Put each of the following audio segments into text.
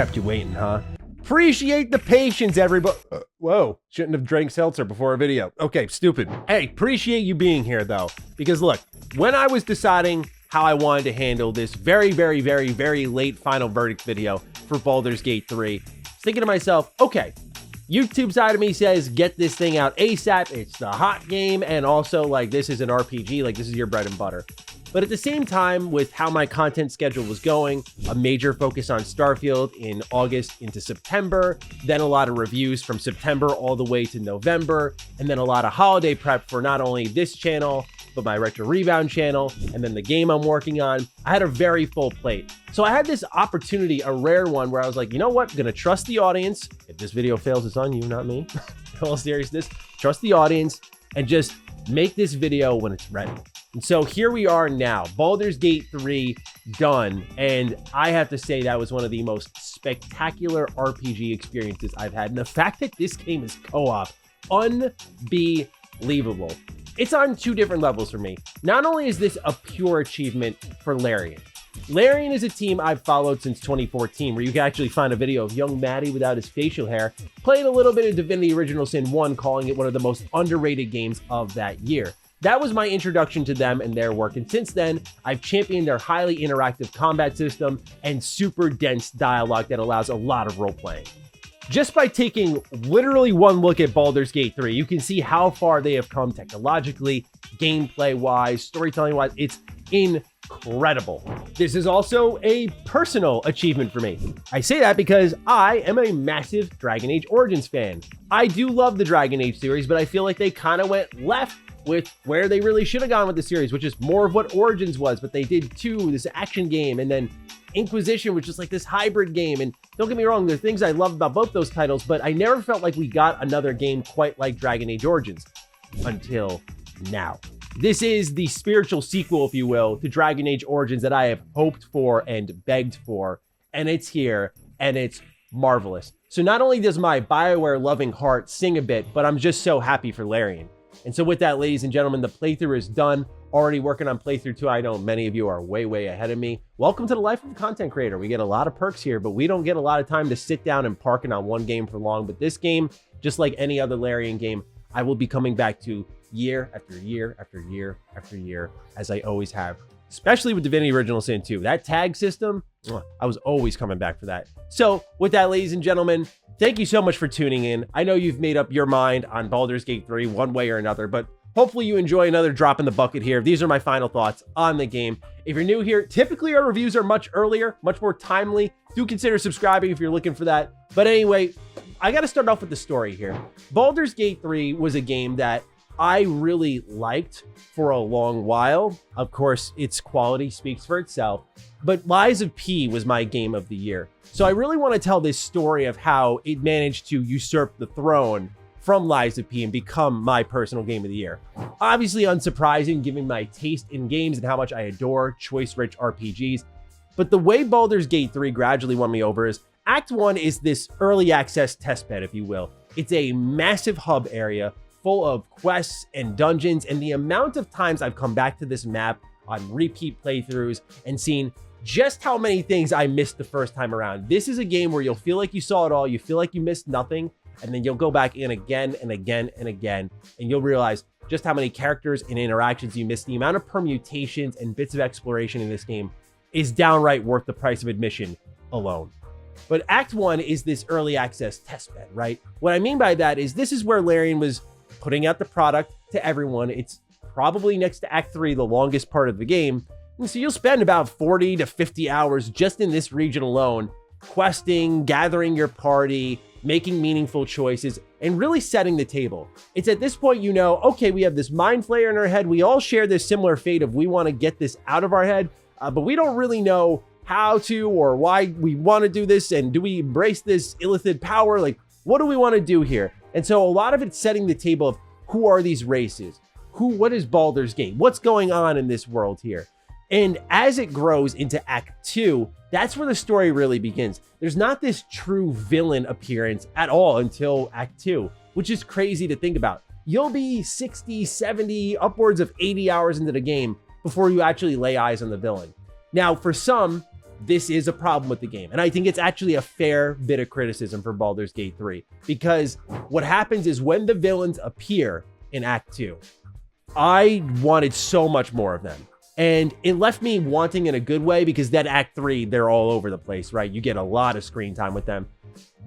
Kept you waiting, huh? Appreciate the patience, everybody. Whoa, shouldn't have drank seltzer before a video. Okay, stupid. Hey, appreciate you being here though, because look, when I was deciding how I wanted to handle this very late final verdict video for Baldur's Gate 3, I was thinking to myself, okay, YouTube side of me says get this thing out ASAP, it's the hot game, and also like this is an RPG, like this is your bread and butter. But at the same time, with how my content schedule was going, a major focus on Starfield in August into September, then a lot of reviews from September all the way to November, and then a lot of holiday prep for not only this channel, but my Retro Rebound channel, and then the game I'm working on, I had a very full plate. So I had this opportunity, a rare one, where I was like, you know what, I'm gonna trust the audience. If this video fails, it's on you, not me. In all seriousness, trust the audience and just make this video when it's ready. And so here we are now, Baldur's Gate 3 done, and I have to say that was one of the most spectacular RPG experiences I've had. And the fact that this game is co-op, unbelievable. It's on two different levels for me. Not only is this a pure achievement for Larian. Larian is a team I've followed since 2014, where you can actually find a video of young Matty without his facial hair, playing a little bit of Divinity Original Sin 1, calling it one of the most underrated games of that year. That was my introduction to them and their work, and since then, I've championed their highly interactive combat system and super dense dialogue that allows a lot of role-playing. Just by taking literally one look at Baldur's Gate 3, you can see how far they have come technologically, gameplay-wise, storytelling-wise. It's incredible. This is also a personal achievement for me. I say that because I am a massive Dragon Age Origins fan. I do love the Dragon Age series, but I feel like they kind of went left with where they really should have gone with the series, which is more of what Origins was, but they did 2, this action game, and then Inquisition, which is like this hybrid game. And don't get me wrong, there are things I love about both those titles, but I never felt like we got another game quite like Dragon Age Origins until now. This is the spiritual sequel, if you will, to Dragon Age Origins that I have hoped for and begged for, and it's here, and it's marvelous. So not only does my BioWare loving heart sing a bit, but I'm just so happy for Larian. And so with that, ladies and gentlemen, the playthrough is done. Already working on playthrough 2. I know many of you are way ahead of me. Welcome to the life of a content creator. We get a lot of perks here, but we don't get a lot of time to sit down and parking on one game for long. But this game, just like any other Larian game, I will be coming back to year after year after year after year, as I always have, especially with Divinity Original Sin 2. That tag system, I was always coming back for that. So with that, ladies and gentlemen, thank you so much for tuning in. I know you've made up your mind on Baldur's Gate 3 one way or another, but hopefully you enjoy another drop in the bucket here. These are my final thoughts on the game. If you're new here, typically our reviews are much earlier, much more timely. Do consider subscribing if you're looking for that. But anyway, I got to start off with the story here. Baldur's Gate 3 was a game that I really liked for a long while. Of course, its quality speaks for itself, but Lies of P was my game of the year. So I really want to tell this story of how it managed to usurp the throne from Lies of P and become my personal game of the year. Obviously unsurprising given my taste in games and how much I adore choice-rich RPGs, but the way Baldur's Gate 3 gradually won me over is Act 1 is this early access testbed, if you will. It's a massive hub area full of quests and dungeons, and the amount of times I've come back to this map on repeat playthroughs and seen just how many things I missed the first time around. This is a game where you'll feel like you saw it all, you feel like you missed nothing, and then you'll go back in again and again and again, and you'll realize just how many characters and interactions you missed. The amount of permutations and bits of exploration in this game is downright worth the price of admission alone. But Act 1 is this early access testbed, right? What I mean by that is this is where Larian was putting out the product to everyone. It's probably next to Act 3, the longest part of the game. And so you'll spend about 40 to 50 hours just in this region alone, questing, gathering your party, making meaningful choices, and really setting the table. It's at this point, you know, okay, we have this mind flayer in our head. We all share this similar fate of we want to get this out of our head, but we don't really know how to or why we want to do this. And do we embrace this illithid power? Like, what do we want to do here? And so a lot of it's setting the table of who are these races? What is Baldur's Gate? What's going on in this world here? And as it grows into Act 2, that's where the story really begins. There's not this true villain appearance at all until Act 2, which is crazy to think about. You'll be 60, 70, upwards of 80 hours into the game before you actually lay eyes on the villain. Now, for some, this is a problem with the game. And I think it's actually a fair bit of criticism for Baldur's Gate 3, because what happens is when the villains appear in Act 2, I wanted so much more of them. And it left me wanting in a good way, because then Act 3, they're all over the place, right? You get a lot of screen time with them.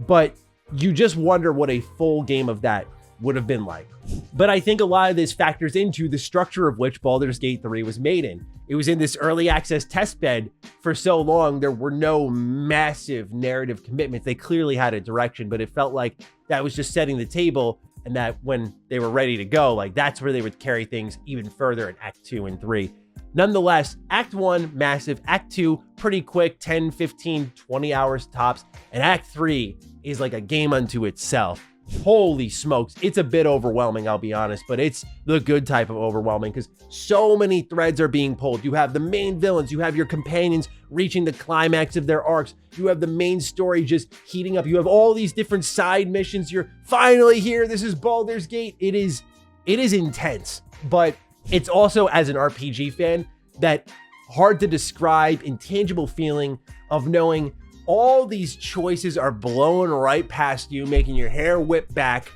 But you just wonder what a full game of that would have been like. But I think a lot of this factors into the structure of which Baldur's Gate 3 was made in. It was in this early access test bed for so long. There were no massive narrative commitments. They clearly had a direction, but it felt like that was just setting the table, and that when they were ready to go, like that's where they would carry things even further in Act 2 and 3. Nonetheless, Act 1, massive. Act 2, pretty quick, 10, 15, 20 hours tops. And Act 3 is like a game unto itself. Holy smokes, it's a bit overwhelming, I'll be honest, but it's the good type of overwhelming, because so many threads are being pulled. You have the main villains, you have your companions reaching the climax of their arcs, you have the main story just heating up, you have all these different side missions. You're finally here. This is Baldur's Gate. It is intense, but it's also, as an RPG fan, that hard to describe intangible feeling of knowing all these choices are blown right past you, making your hair whip back.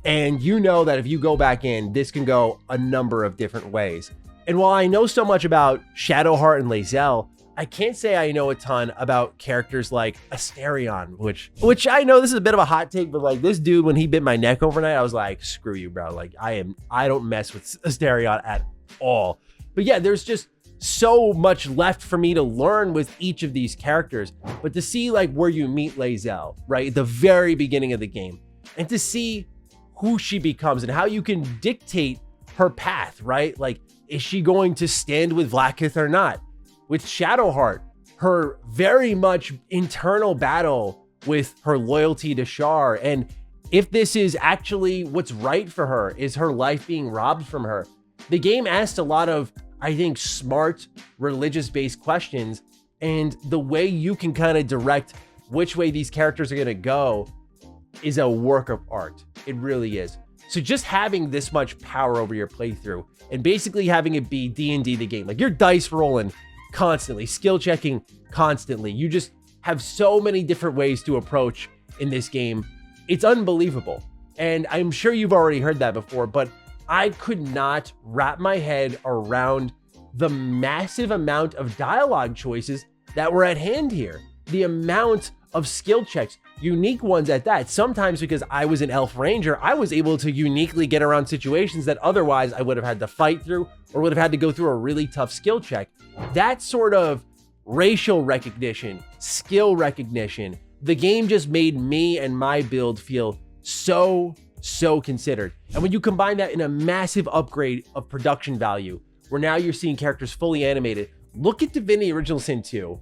And you know that if you go back in, this can go a number of different ways. And while I know so much about Shadowheart and Lae'zel, I can't say I know a ton about characters like Asterion, which I know this is a bit of a hot take, but like this dude, when he bit my neck overnight, I was like, screw you, bro. Like I don't mess with Asterion at all. But yeah, there's just so much left for me to learn with each of these characters. But to see like where you meet Lae'zel, right, at the very beginning of the game, and to see who she becomes and how you can dictate her path, right? Like, is she going to stand with Vlaakith or not? With Shadowheart, her very much internal battle with her loyalty to Shar, and if this is actually what's right for her, is her life being robbed from her? The game asked a lot of, I think, smart religious-based questions, and the way you can kind of direct which way these characters are going to go is a work of art. It really is. So just having this much power over your playthrough and basically having it be D&D the game, like you're dice rolling constantly, skill checking constantly. You just have so many different ways to approach in this game. It's unbelievable. And I'm sure you've already heard that before, but I could not wrap my head around the massive amount of dialogue choices that were at hand here. The amount of skill checks, unique ones at that. Sometimes because I was an elf ranger, I was able to uniquely get around situations that otherwise I would have had to fight through or would have had to go through a really tough skill check. That sort of racial recognition, skill recognition, the game just made me and my build feel so considered. And when you combine that in a massive upgrade of production value, where now you're seeing characters fully animated, look at Divinity Original Sin 2,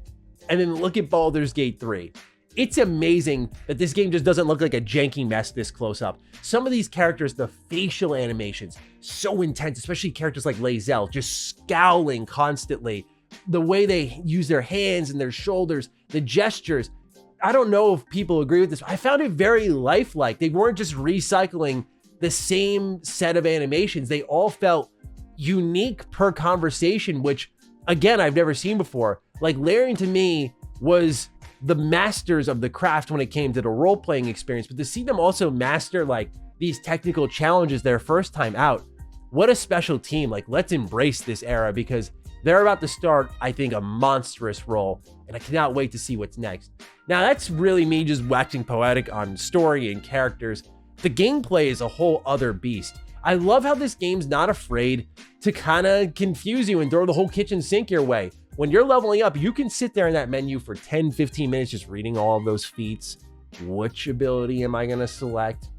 and then look at Baldur's Gate 3. It's amazing that this game just doesn't look like a janky mess this close up. Some of these characters, the facial animations, so intense, especially characters like Lae'zel, just scowling constantly. The way they use their hands and their shoulders, the gestures. I don't know if people agree with this. I found it very lifelike. They weren't just recycling the same set of animations. They all felt unique per conversation, which, again, I've never seen before. Like, Larian to me was the masters of the craft when it came to the role-playing experience, but to see them also master like these technical challenges their first time out, what a special team. Like, let's embrace this era, because they're about to start, I think, a monstrous role, and I cannot wait to see what's next. Now, that's really me just waxing poetic on story and characters. The gameplay is a whole other beast. I love how this game's not afraid to kind of confuse you and throw the whole kitchen sink your way. When you're leveling up, you can sit there in that menu for 10, 15 minutes just reading all of those feats. Which ability am I going to select?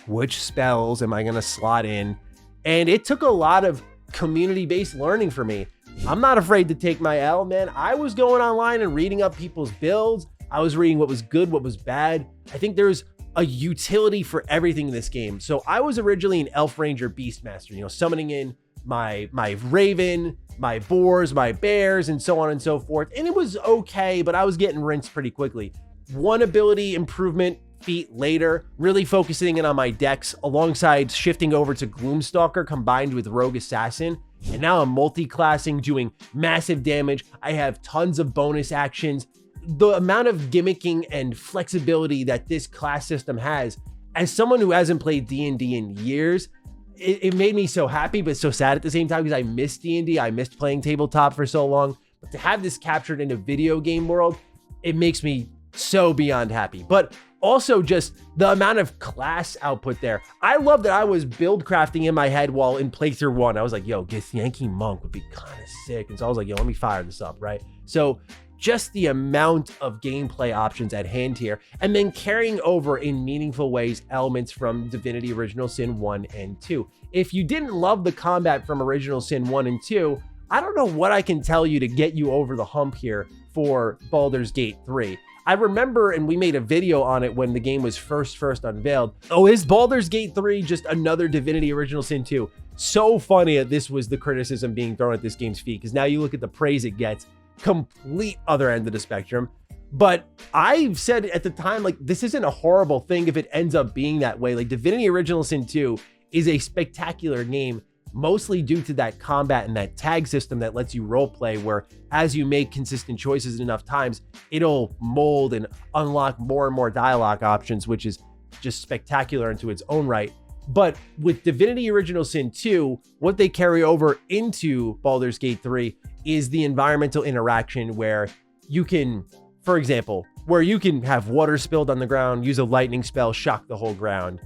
Which spells am I going to slot in? And it took a lot of community-based learning for me. I'm not afraid to take my L, man. I was going online and reading up people's builds. I was reading what was good, what was bad. I think there's a utility for everything in this game. So I was originally an Elf Ranger Beastmaster, you know, summoning in my Raven, my boars, my bears, and so on and so forth. And it was okay, but I was getting rinsed pretty quickly. One ability improvement feat later, really focusing in on my decks alongside shifting over to Gloomstalker combined with Rogue Assassin. And now I'm multi-classing, doing massive damage. I have tons of bonus actions. The amount of gimmicking and flexibility that this class system has, as someone who hasn't played D&D in years, it made me so happy, but so sad at the same time, because I missed D&D. I missed playing tabletop for so long. But to have this captured in a video game world, it makes me so beyond happy. But also just the amount of class output there. I love that I was build crafting in my head while in playthrough 1. I was like, yo, Githyanki Monk would be kind of sick. And so I was like, yo, let me fire this up, right? So just the amount of gameplay options at hand here, and then carrying over in meaningful ways elements from Divinity Original Sin 1 and 2. If you didn't love the combat from Original Sin 1 and 2, I don't know what I can tell you to get you over the hump here for Baldur's Gate 3. I remember, and we made a video on it when the game was first unveiled. Oh, is Baldur's Gate 3 just another Divinity Original Sin 2? So funny that this was the criticism being thrown at this game's feet, because now you look at the praise it gets. Complete other end of the spectrum. But I've said at the time, like, this isn't a horrible thing if it ends up being that way. Like, Divinity Original Sin 2 is a spectacular game, mostly due to that combat and that tag system that lets you roleplay, where as you make consistent choices enough times, it'll mold and unlock more and more dialogue options, which is just spectacular into its own right. But with Divinity Original Sin 2, what they carry over into Baldur's Gate 3 is the environmental interaction, where you can, for example, where you can have water spilled on the ground, use a lightning spell, shock the whole ground.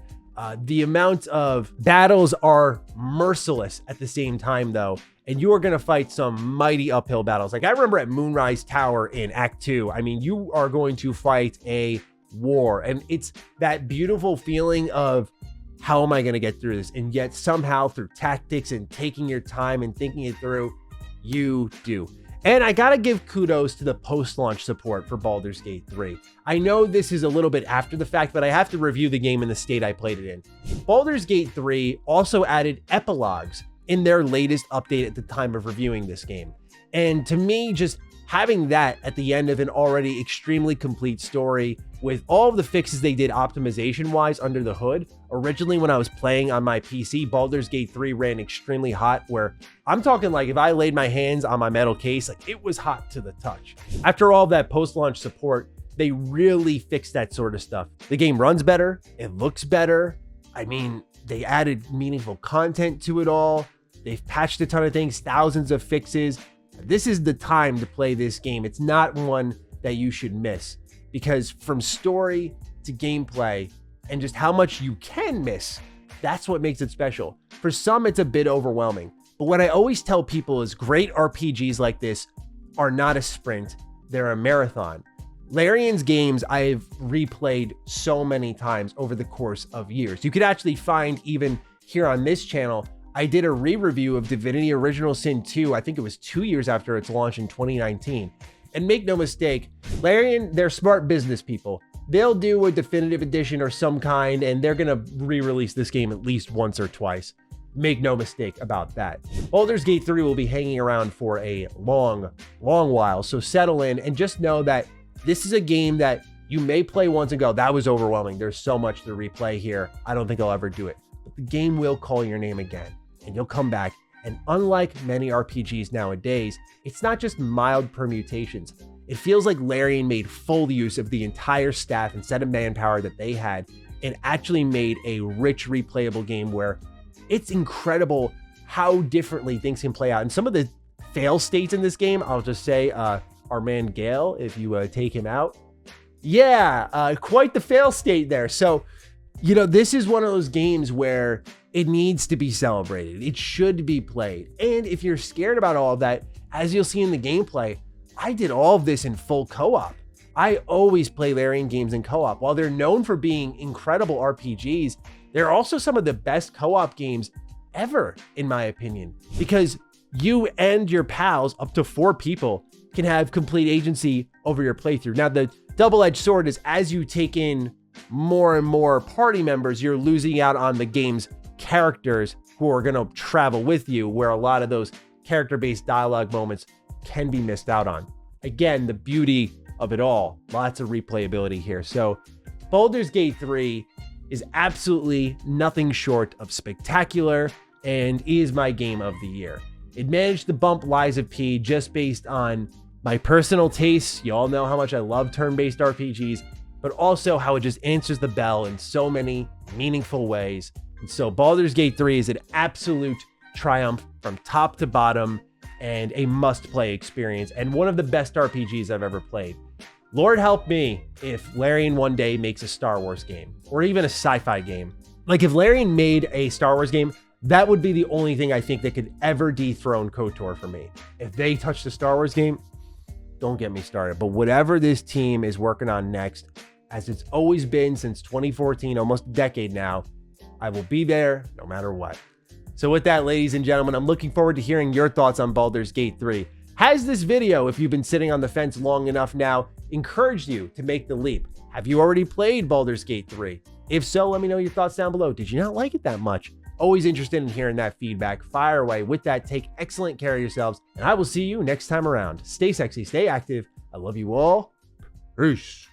The amount of battles are merciless at the same time, though, and you are going to fight some mighty uphill battles. Like, I remember at Moonrise Tower in Act 2, I mean, you are going to fight a war, and it's that beautiful feeling of, how am I going to get through this? And yet somehow through tactics and taking your time and thinking it through, you do. And I got to give kudos to the post-launch support for Baldur's Gate 3. I know this is a little bit after the fact, but I have to review the game in the state I played it in. Baldur's Gate 3 also added epilogues in their latest update at the time of reviewing this game. And to me, just having that at the end of an already extremely complete story with all of the fixes they did optimization-wise under the hood. Originally, when I was playing on my PC, Baldur's Gate 3 ran extremely hot, where I'm talking like if I laid my hands on my metal case, like it was hot to the touch. After all of that post-launch support, they really fixed that sort of stuff. The game runs better, it looks better. I mean, they added meaningful content to it all. They've patched a ton of things, thousands of fixes. This is the time to play this game. It's not one that you should miss, because from story to gameplay and just how much you can miss, that's what makes it special. For some, it's a bit overwhelming. But what I always tell people is great RPGs like this are not a sprint, they're a marathon. Larian's games I've replayed so many times over the course of years. You could actually find, even here on this channel, I did a re-review of Divinity Original Sin 2, I think it was 2 years after its launch in 2019. And make no mistake, Larian, they're smart business people. They'll do a definitive edition or some kind, and they're gonna re-release this game at least once or twice. Make no mistake about that. Baldur's Gate 3 will be hanging around for a long while, so settle in and just know that this is a game that you may play once and go, that was overwhelming. There's so much to replay here. I don't think I'll ever do it. But the game will call your name again, and you'll come back. And unlike many RPGs nowadays, it's not just mild permutations. It feels like Larian made full use of the entire staff and set of manpower that they had, and actually made a rich replayable game where it's incredible how differently things can play out. And some of the fail states in this game, I'll just say, our man Gale, if you take him out, yeah, quite the fail state there. So, you know, this is one of those games where it needs to be celebrated. It should be played. And if you're scared about all of that, as you'll see in the gameplay, I did all of this in full co-op. I always play Larian games in co-op. While they're known for being incredible RPGs, they're also some of the best co-op games ever, in my opinion, because you and your pals, up to 4 people, can have complete agency over your playthrough. Now, the double-edged sword is as you take in more and more party members, you're losing out on the game's characters who are going to travel with you, where a lot of those character-based dialogue moments can be missed out on. Again, the beauty of it all, lots of replayability here. So Baldur's Gate 3 is absolutely nothing short of spectacular and is my game of the year. It managed to bump Lies of P just based on my personal tastes. You all know how much I love turn-based RPGs, but also how it just answers the bell in so many meaningful ways. And so Baldur's Gate 3 is an absolute triumph from top to bottom and a must-play experience and one of the best RPGs I've ever played. Lord help me if Larian one day makes a Star Wars game or even a sci-fi game. Like if Larian made a Star Wars game, that would be the only thing I think that could ever dethrone KOTOR for me. If they touch the Star Wars game, don't get me started. But whatever this team is working on next, as it's always been since 2014, almost a decade now, I will be there no matter what. So with that, ladies and gentlemen, I'm looking forward to hearing your thoughts on Baldur's Gate 3. Has this video, if you've been sitting on the fence long enough now, encouraged you to make the leap? Have you already played Baldur's Gate 3? If so, let me know your thoughts down below. Did you not like it that much? Always interested in hearing that feedback. Fire away. With that, take excellent care of yourselves, and I will see you next time around. Stay sexy, stay active. I love you all. Peace.